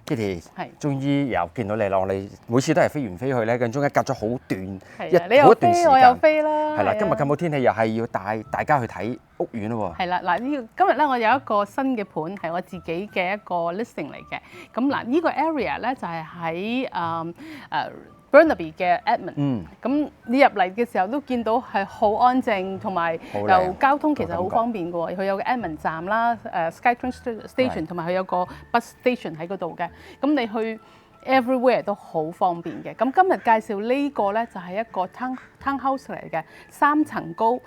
Kitty，終於又見到你啦！我哋每次都係飛完飛去咧，跟中間隔咗好短你又飛，我又飛啦。係啦，今日咁好天氣，又係要帶大家去睇屋苑咯喎。係啦，嗱今日咧我有一個新嘅盤，係我自己嘅一個 listing 嚟嘅。咁嗱，呢個 area 咧就係喺Burnaby 嘅 Edmond。咁你入嚟嘅時候都見到係好安靜，同埋又交通其實好方便嘅喎。佢有個 Edmond 站啦，SkyTrain Station 同埋佢有個 bus station 喺嗰度嘅。咁你去 everywhere 都好方便嘅。咁今日介紹呢個咧就係一個 townhouse 嚟嘅，3層高，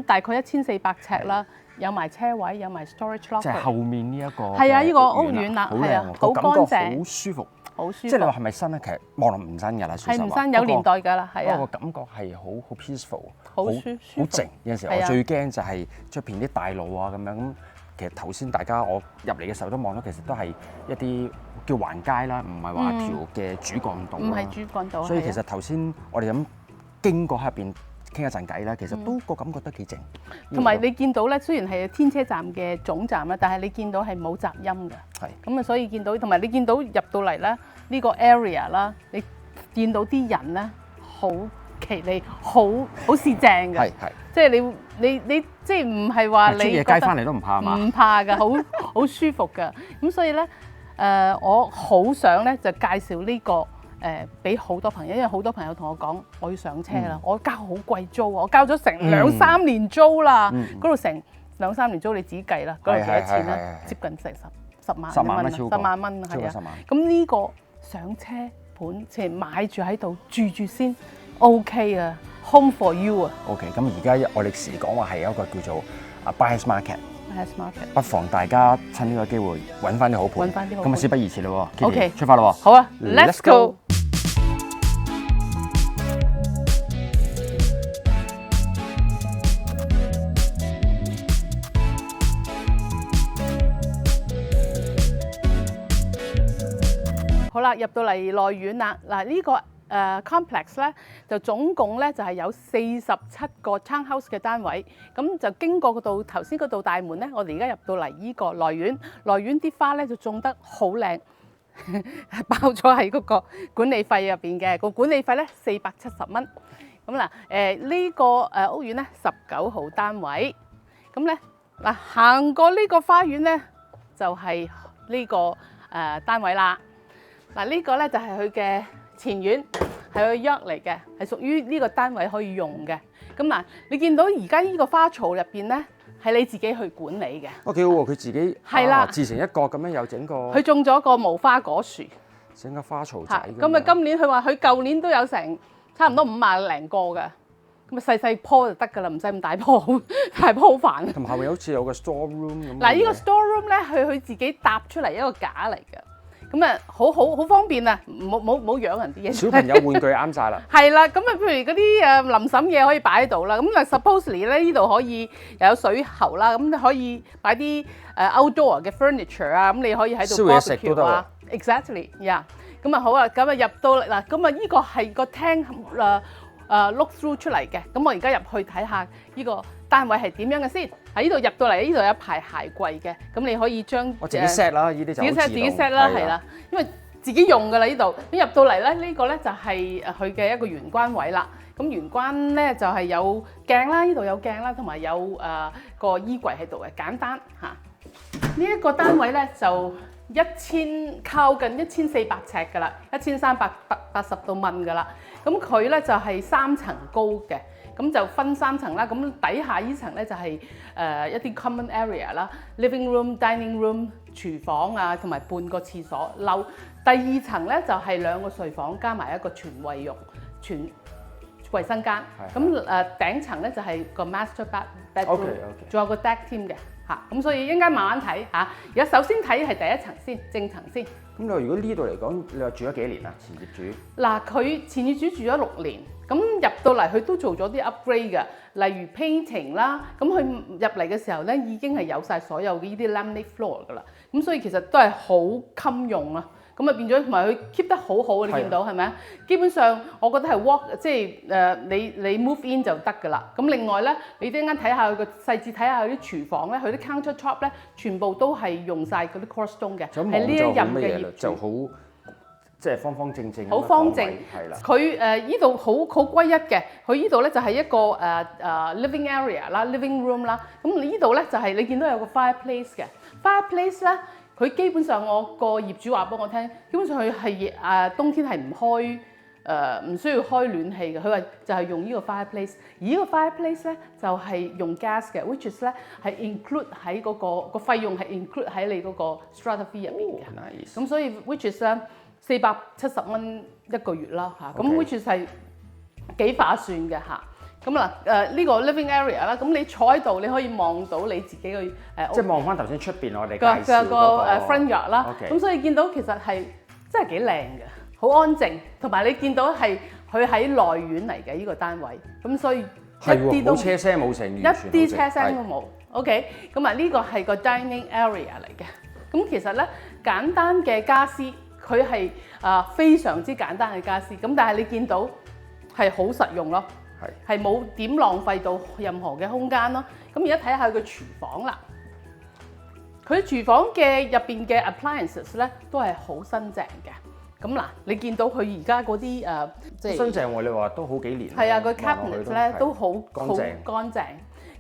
大概1400尺啦。有埋車位，有埋 storage locker。即係後面呢一個係啊，呢個屋苑啦，係啊，好乾淨，好舒服，好舒服。即係你話係咪新咧？其實望落唔新㗎啦，係唔新，有年代㗎啦，係啊。不過個感覺係好 peaceful，好舒服，好靜。有陣時我最驚就係出邊啲大路啊咁樣。咁其實頭先大家我入嚟嘅時候都望到，其實都係一啲叫橫街啦，唔係話條嘅主幹道。唔係主幹道。所以其實頭先我哋咁經過喺入邊傾一陣偈啦，其實都個感覺都幾靜。同埋你見到咧，雖然係天車站嘅總站啦，但係你見到係冇雜音嘅。係。咁啊，所以見到同埋你見到入到嚟咧，呢個 area 啦，你見到啲人咧好企理，好似正嘅。係。即係你即係唔係話你出夜街翻嚟都唔怕嘛？唔怕㗎，好舒服㗎。咁所以咧，我好想咧就介紹呢個。俾好多朋友，因為好多朋友同我講，我要上車啦，我交好貴租，我交咗成2-3年租啦，嗰度成2-3年租你自己計啦，嗰度幾多錢咧？接近成10萬蚊，10萬蚊係啊。咁呢個上車盤，即係買住喺度住住先 ，OK 啊 ，Home for you 啊。OK， 咁而家我哋時講話係一個叫做buyers market。不妨大家趁呢個機會揾翻啲好盤，咁啊事不宜遲咯喎 ，OK， 出發咯喎，好啊 ，Let's go。好啦，入到嚟內院啦，嗱呢個complex 咧就總共咧就係有47個 townhouse 嘅單位，咁就經過嗰度頭先嗰道大門咧，我哋而家入到嚟依個內院，內院啲花咧就種得好靚，包咗喺嗰個管理費入邊嘅，個管理費咧470蚊。咁嗱呢個屋苑咧19號單位，咁咧嗱行過呢個花園咧就係呢個單位啦。嗱呢個咧就係佢嘅前院，係佢 yard 嚟嘅，係屬於呢個單位可以用嘅。咁嗱，你見到而家呢個花槽入邊咧，係你自己去管理嘅。哦，幾好喎！佢自己係啦，自成一角咁樣又整個。佢種咗個無花果樹，整個花槽仔。咁啊，今年佢話佢舊年都有成差唔多50零個嘅，咁啊細細棵就得㗎啦，唔使咁大棵，大棵好煩。同埋後面好似有個 store room 咁。嗱，呢個 store room 咧，佢自己搭出嚟一個架嚟嘅。咁啊，好方便啊！冇養人啲嘢。小朋友玩具啱晒啦。係啦，咁啊，譬如嗰啲臨審嘢可以擺喺度啦。咁啊，supposedly 咧呢度可以又有水喉啦，咁你可以擺啲outdoor 嘅 furniture 啊，咁你可以喺度 barbecue 啊。Exactly，yeah。咁啊好啊，咁啊入到嚟嗱，咁啊呢個係個廳look through 出嚟嘅。咁我而家入去睇下呢個單位係點樣嘅先。喺呢度入到嚟，呢度有一排鞋櫃嘅，咁你可以將我自己 set 啦，呢啲就自己 set 啦，係啦，因為自己用㗎啦呢度。咁入到嚟咧，呢個咧就係佢嘅一個玄關位啦。咁玄關咧就係有鏡啦，呢度有鏡啦，同埋有個衣櫃喺度嘅，簡單嚇。呢一個單位咧就靠近1400尺㗎啦，1380度蚊㗎啦。咁佢咧就係3層高嘅。咁就分3層啦，咁底下呢層咧就係一啲 common area 啦 ，living room、dining room、廚房啊，同埋半個廁所。第2層咧就係2個睡房加埋一個全衛浴、全衛生間。咁頂層咧就係個 master bedroom， 仲有個 deck 添嘅嚇。咁所以應該慢慢睇嚇。而家首先睇係第1層先，正層先。咁你話如果呢度嚟講，你話住咗幾年啊？前業主嗱，佢前業主住咗6年。咁入到嚟佢都做咗啲 upgrade 嘅，例如 painting 啦。咁佢入嚟嘅時候咧，已經係有晒所有嘅呢啲 laminate floor 噶啦。咁所以其實都係好襟用啦。咁啊變咗同埋佢 keep 得好好，你見到係咪啊？基本上我覺得係 walk 即係你 move in 就得㗎啦。咁另外咧，你一陣間睇下佢個細節，睇下佢啲廚房咧，佢啲 countertop 咧，全部都係用晒嗰啲 cross stone 嘅，係呢一任嘅業主就好即係方方正正，好方正係啦。佢依度好歸一嘅，佢依度咧就係一個living area 啦，living room 啦。咁你依度咧就係你見到有個 fireplace 嘅 fireplace 咧，佢基本上我個業主話俾我聽，基本上佢係冬天係唔開唔需要開暖氣嘅。佢話就係用呢個 fireplace， 而呢個 fireplace 咧就係用 gas 嘅 ，which is 咧係 include 喺嗰個費用係 include 喺你嗰個 strata fee 入邊嘅。咁所以 which is 咧470蚊一個月啦嚇，咁 which is 係幾劃算嘅嚇。咁嗱呢個 living area 啦，咁你坐喺度你可以望到你自己嘅即係望翻頭先出邊我哋個 front yard 啦。咁所以見到其實係真係幾靚嘅，好安靜，同埋你見到係佢喺內院嚟嘅呢個單位，咁所以一啲都冇車聲冇成，一啲車聲都冇。OK， 咁啊呢個係個 dining area 嚟嘅。咁其實咧簡單嘅家私，佢係非常之簡單嘅家私，咁但係你見到係好實用咯。係冇點浪費到任何嘅空間咯。咁而家睇下佢個廚房啦，佢廚房嘅入邊嘅 appliances 咧都係好新淨嘅。咁嗱，你見到佢而家嗰啲即係新淨喎，你話都好幾年。係啊，個 cabinet 咧都好乾淨。乾淨。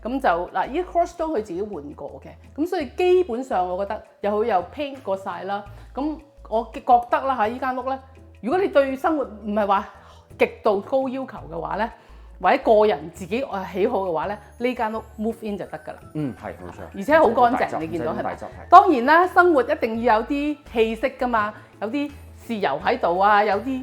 咁就嗱，呢 cross stone 佢自己換過嘅，咁所以基本上我覺得佢又 paint 過晒啦。咁我覺得啦嚇，依間屋咧，如果你對生活唔係話極度高要求嘅話咧，或者個人自己喜好嘅話咧，呢間屋 move in 就得㗎啦。係冇錯。而且好乾淨，你見到係咪？當然啦，生活一定要有啲氣息㗎嘛，有啲豉油喺度啊，有啲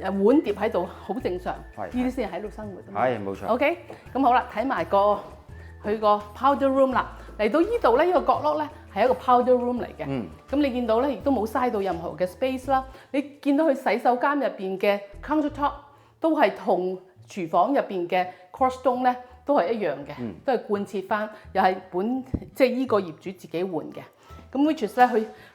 碗碟喺度，好正常。呢啲先係喺度生活㗎嘛。係冇錯。OK， 咁好啦，睇埋佢個 powder room 啦。嚟到呢度咧，呢個角落咧係一個 powder room 嚟嘅。咁你見到咧，亦都冇嘥到任何嘅 space 啦。你見到佢洗手間入邊嘅 countertop 都係同廚房入邊嘅 cross stone 咧都係一樣嘅，都係貫徹翻，又係即係依個業主自己換嘅。咁 which is 咧，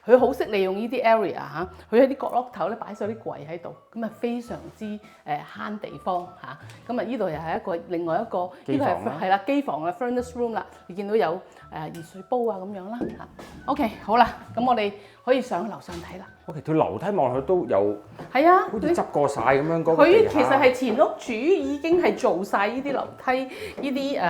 佢好識利用呢啲 area 嚇，佢喺啲角落頭咧擺咗啲櫃喺度，咁啊非常之慳地方嚇。咁啊呢度又係另外一個，呢個係啦機房嘅 furnace room 啦。你見到有熱水煲啊咁樣啦嚇。OK， 好啦，咁我哋可以上樓上睇啦。OK， 條樓梯望落去都有，係啊，好似執過晒咁樣嗰個地下。佢其實係前屋主已經係做晒呢啲樓梯，呢啲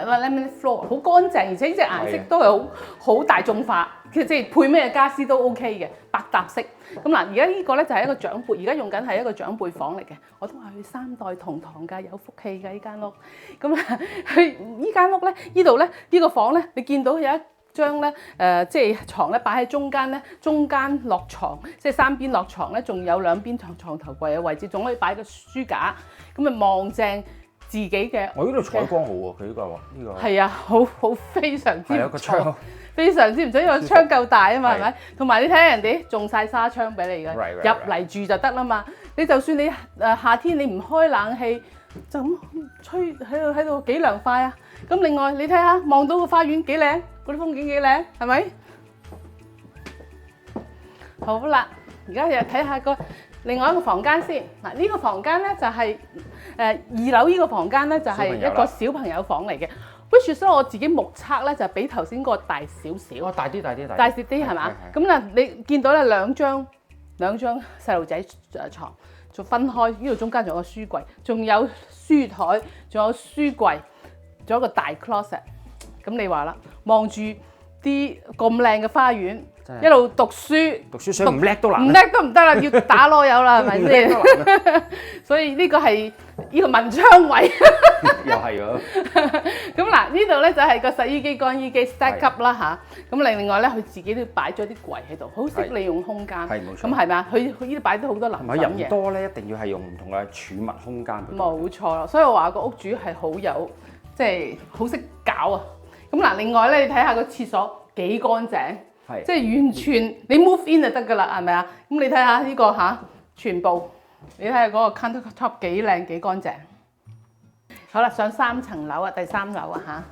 laminate floor 好乾淨，而且呢隻顏色都係好大眾化。其實即係配咩家私都 OK 嘅，百搭式。咁嗱，而家呢個咧就係一個長輩，而家用緊係一個長輩房嚟嘅。我都話佢3代同堂㗎，有福氣㗎呢間屋。咁啊，佢呢間屋咧，呢度咧，呢個房咧，你見到有一張咧即係床咧擺喺中間咧，中間落床，即係3邊落床咧，仲有2邊床頭櫃嘅位置，仲可以擺個書架，咁啊望正自己嘅。我呢度採光好喎，佢呢個係啊，好非常之係有個窗。非常之唔錯，因為窗夠大啊嘛，係咪？同埋你睇下人哋種晒紗窗俾你嘅，入嚟住就得啦嘛。你就算你夏天你唔開冷氣，就咁吹喺度幾涼快啊！咁另外你睇下望到個花園幾靚，嗰啲風景幾靚，係咪？好啦，而家又睇下另外一個房間先。嗱，呢個房間咧就係2樓呢個房間咧就係一個小朋友房嚟嘅。which is 我自己目測咧就比頭先個大少少。大啲係嘛？咁嗱，你見到咧兩張細路仔床，就分開。呢度中間仲有個書櫃，仲有書台，仲有書櫃，仲有一個大 closet。咁你話啦，望住啲咁靚嘅花園，一路讀書想唔叻都難，唔叻都唔得啦，要打籮柚啦，係咪先？所以呢個係呢個文昌位。又係喎。咁嗱，呢度咧就係個洗衣機、乾衣機 stack up 啦嚇。咁另外咧，佢自己都擺咗啲櫃喺度，好識利用空間。係冇錯。咁係咪啊？佢呢度擺咗好多臨審嘢。人多咧，一定要係用唔同嘅儲物空間。冇錯啦，所以我話個屋主係好有，即係好識搞啊。咁嗱，另外咧，你睇下個廁所幾乾淨，即係完全你 move in 就得㗎啦，係咪啊？咁你睇下呢個嚇，全部你睇下嗰個 countertop 幾靚幾乾淨。好啦，上3層樓啊，第3樓啊嚇。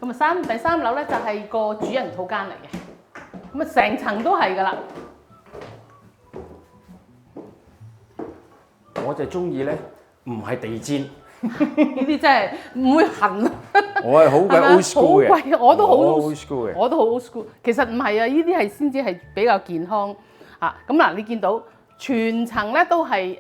咁啊第3樓咧就係個主人套間嚟嘅。咁啊成層都係㗎啦。我就中意咧，唔係地氈，呢啲真係唔會痕啊！我係好鬼 old school 嘅，好貴，我都好 old school 嘅，我都好 old school。其實唔係啊，呢啲係先至係比較健康啊。咁嗱，你見到全層咧都係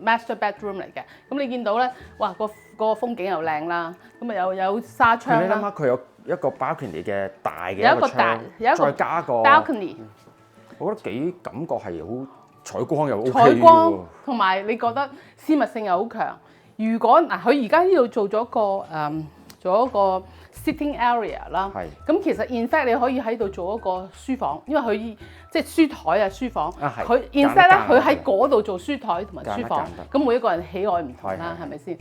master bedroom 嚟嘅。咁你見到咧，哇個風景又靚啦，咁啊有紗窗啦。你諗下佢有一個 balcony 嘅大嘅有一個大，有一個再加個 balcony，我覺得幾感覺係好採光又 OK 採光同埋你覺得私密性又好強。如果嗱，佢而家呢度做咗個 sitting area 啦，咁其實 in fact 你可以喺度做一個書房，因為佢即係書台啊書房，佢 in fact 咧佢喺嗰度做書台同埋書房，咁每一個人喜愛唔同啦，係咪先？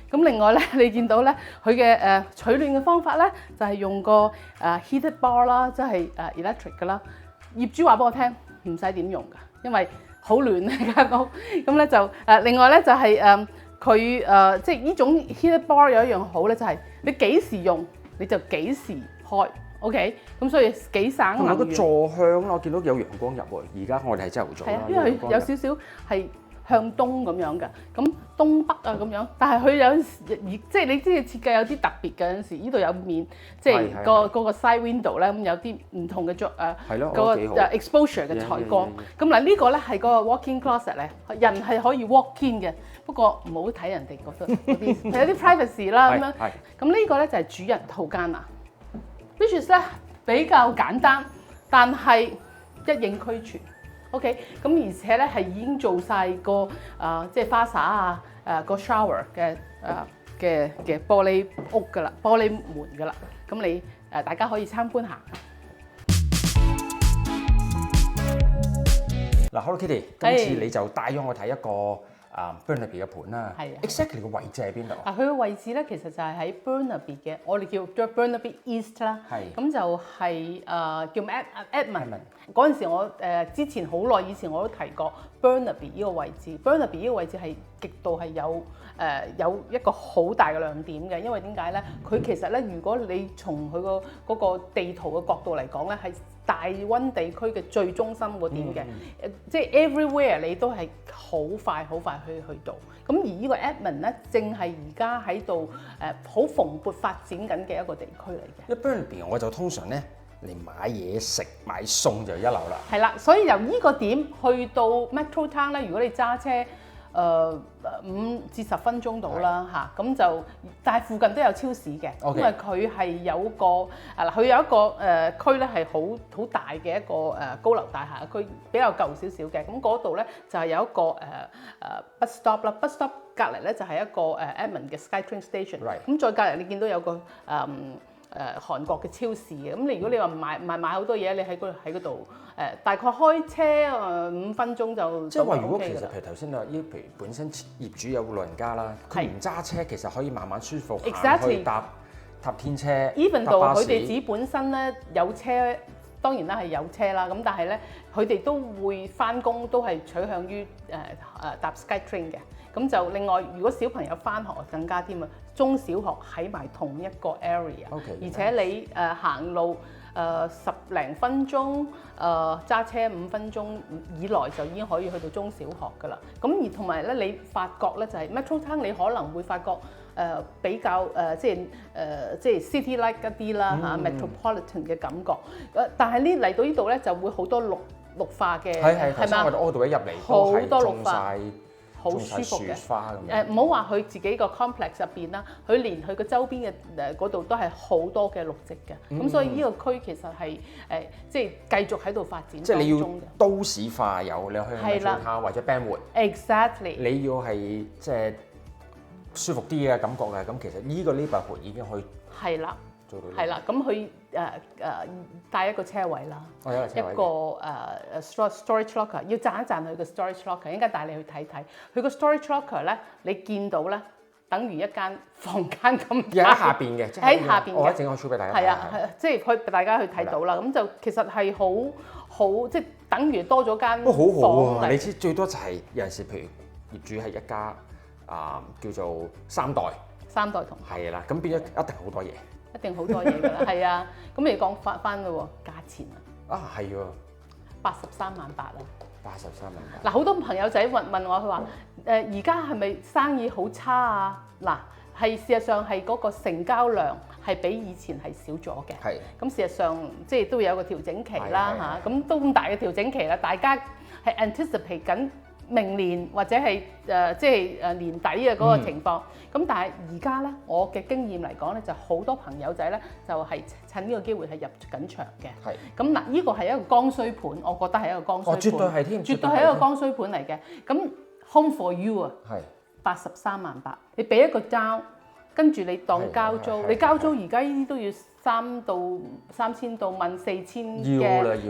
咁另外咧，你見到咧佢嘅取暖嘅方法咧，就係用個heated bar 啦，即係electric 㗎啦。業主話俾我聽，唔使點用㗎，因為好暖啊間屋。咁咧就另外咧就係佢即係呢種 heated bar 有一樣好咧，就係你幾時用你就幾時開 ，OK？ 咁所以幾省能源。同埋個座向啦，我見到有陽光入喎。而家我哋係朝頭早啦，因為佢有少少係向東咁樣嘅，咁東北啊咁樣。但係佢有陣時即係你知嘅設計有啲特別嘅，有陣時呢度有面，即係嗰個 side window 咧，咁有啲唔同嘅嗰個 exposure 嘅採光。咁嗱呢個咧係個 walk-in closet 咧，人係可以 walk in 嘅。不過唔好睇人哋覺得嗰啲係有啲 privacy 啦咁樣。咁呢個咧就係主人套間啦 ，which is 咧比較簡單，但係一應俱全。OK， 咁而且咧係已經做晒個即係花灑啊個 shower 嘅玻璃屋㗎啦，玻璃門㗎啦。咁你大家可以參觀下。嗱 ，Hello Kitty， 今次你就帶咗我睇一個Burnaby 嘅盤啦。係啊 ，exactly 個位置喺邊度？佢嘅位置咧其實就係喺 Burnaby 嘅，我哋叫 Burnaby East 啦。係。咁就係叫 Edmond。嗰陣時我之前好耐以前我都提過 Burnaby 呢個位置。Burnaby 呢個位置係極度係有一個好大嘅亮點嘅，因為點解咧？佢其實咧，如果你從佢嗰個地圖嘅角度嚟講咧，係大溫地區嘅最中心嗰點嘅，即係 everywhere 你都係好快去到。咁而呢個 Edmond 咧，正係而家喺度好蓬勃發展緊嘅一個地區嚟嘅。因為 Burnaby 我就通常咧嚟買嘢食買餸就一流啦。係啦，所以由呢個點去到 Metro Town 咧，如果你揸車5至10分鐘到啦嚇，咁就但係附近都有超市嘅，因為佢係有個佢有一個區咧係好大嘅一個高樓大廈區，比較舊少少嘅，咁嗰度咧就係有一個bus stop 啦，bus stop 隔離咧就係一個Edmond 嘅 SkyTrain Station，咁再隔離你見到有個韓國嘅超市嘅，咁你如果你話買好多嘢，你喺嗰度大概開車5分鐘就即係話，如果其實譬如頭先你話，譬如本身業主有老人家啦，佢唔揸車，其實可以慢慢舒服行去搭天車。Even 到佢哋自己本身咧有車，當然啦係有車啦，咁但係咧佢哋都會返工都係取向於搭 SkyTrain 嘅。咁就另外，如果小朋友返學更加添啊，中小學喺埋同一個 area，而且你行路10零分鐘，揸車5分鐘以內就已經可以去到中小學㗎啦。咁而同埋咧，你發覺咧就係 Metro Town，你可能會發覺比較即係 city like 一啲啦嚇 ，metropolitan 嘅感覺。但係呢嚟到呢度咧就會好多綠化嘅，係嘛？我哋 all the way入嚟好多綠化。好舒服嘅，唔好話佢自己個 complex 入邊啦，佢連佢個周邊嘅嗰度都係好多嘅綠植嘅，咁所以呢個區其實係即係繼續喺度發展當中嘅。即係你要都市化有，你去去下或者 Benwood。Exactly。你要係即係舒服啲嘅感覺嘅，咁其實呢個 neighborhood 已經可以。係啦。係啦，咁佢帶一個車位啦，一個storage locker， 要讚一讚佢個 storage locker， 應該帶你去睇睇。佢個 storage locker 咧，你見到咧，等於一間房間咁。喺下邊嘅，喺下邊嘅。我一陣我 show 俾大家睇。係啊，即係可以大家去睇到啦。咁就其實係好，即係等於多咗間房。好好啊！你知最多就係有陣時，譬如業主係一家叫做3代同。係啦，咁變咗一定好多嘢。一定好多嘢㗎啦，係啊，咁你講翻嘞喎，價錢啊，係喎， 83.8萬啦， 83萬。嗱，好多朋友仔問我，佢話而家係咪生意好差啊？嗱，係事實上係嗰個成交量係比以前係少咗嘅。係。咁事實上即係都有個調整期啦嚇，咁都咁大嘅調整期啦，大家係 anticipate 緊明年或者係即係年底嘅嗰個情況。咁但係而家咧，我嘅經驗嚟講咧，就好多朋友仔咧就係趁呢個機會係入緊場嘅。係。咁嗱，呢個係一個剛需盤，我覺得係一個剛需盤。絕對係添，絕對係一個剛需盤嚟嘅。咁 Home for You 啊，係83萬8，你俾一個 down，跟住你當交租，你交租而家呢啲都要3000到14000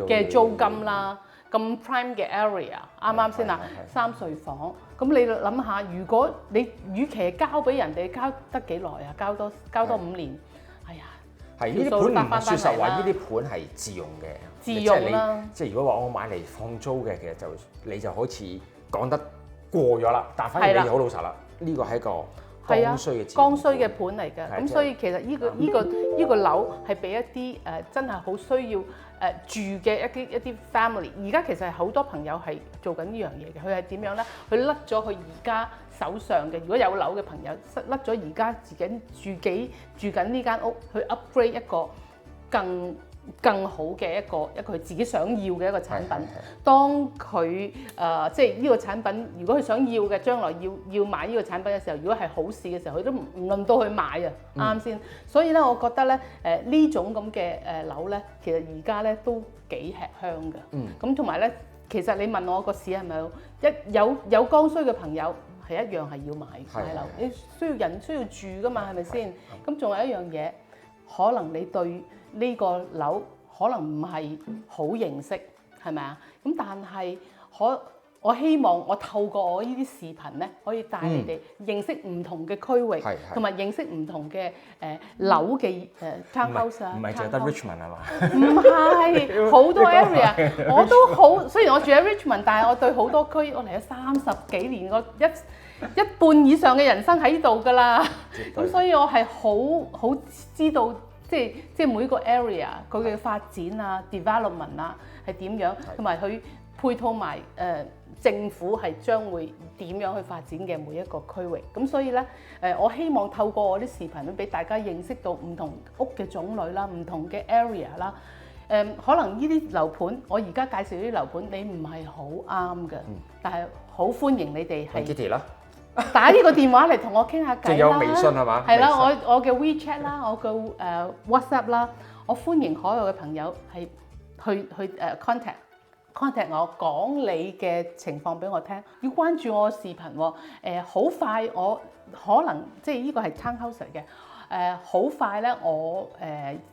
嘅租金啦。咁 prime 嘅 area 啱啱先啊，3睡房，咁你諗下，如果你與其係交俾人哋，交得幾耐啊？交多5年，哎呀，係呢啲盤唔係説實話，呢啲盤係自用嘅，自用啦。即係如果話我買嚟放租嘅，其實你就好似講得過咗啦，但反而你好老實啦，呢個係一個剛需嘅剛需嘅盤嚟嘅。咁所以其實呢個樓係俾一啲真係好需要住嘅一啲 family。而家其實係好多朋友係做緊呢樣嘢嘅。佢係點樣咧？佢甩咗佢而家手上嘅，如果有樓嘅朋友甩咗而家自己住緊呢間屋，去 upgrade 一個更好嘅一個佢自己想要嘅一個產品。當佢即係呢個產品，如果佢想要嘅，將來要買呢個產品嘅時候，如果係好市嘅時候，佢都唔輪到去買啊，啱先。所以咧，我覺得咧，呢種咁嘅樓咧，其實而家咧都幾吃香嘅。咁同埋咧，其實你問我個市係咪有剛需嘅朋友係一樣係要買樓，你人需要住噶嘛，係咪先？咁仲有一樣嘢，可能你對呢個樓可能唔係好認識，係咪啊？咁但係我希望我透過我呢啲視頻咧，可以帶你哋認識唔同嘅區域，同埋認識唔同嘅樓嘅townhouse 啊。唔係淨係得 Richmond 係嘛？唔係，好多 area 我都好。雖然我住喺 Richmond，但係我對好多區，我嚟咗30幾年，我一半以上嘅人生喺度㗎啦。咁所以我係好知道。即係每個 area 佢嘅發展啊、development 啊係點樣，同埋佢配套埋政府係將會點樣去發展嘅每一個區域。咁所以咧我希望透過我啲視頻俾大家認識到唔同屋嘅種類啦、唔同嘅 area 啦。可能呢啲樓盤，我而家介紹呢啲樓盤，你唔係好啱嘅，但係好歡迎你哋係。Kitty 啦。打呢個電話嚟同我傾下偈啦，仲有微信係嘛？係啦，我嘅 WeChat 啦，我嘅WhatsApp 啦，我歡迎所有嘅朋友係去contact 我，講你嘅情況俾我聽，要關注我嘅視頻喎。好快我可能即係呢個係 townhouse 嚟嘅。好快咧，我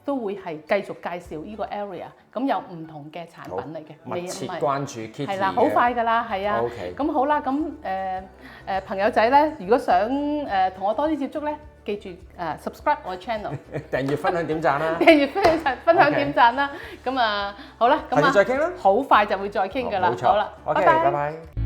都會係繼續介紹呢個 area， 咁有唔同嘅產品嚟嘅。密切關注 Kitty 係啦，好快㗎啦，係啊。OK。咁好啦，咁朋友仔咧，如果想同我多啲接觸咧，記住subscribe 我 channel， 訂閱、分享、點讚啦。訂閱、分享、點讚啦。咁好啦，咁下次再傾啦。好快就會再傾㗎啦。好啦，拜拜。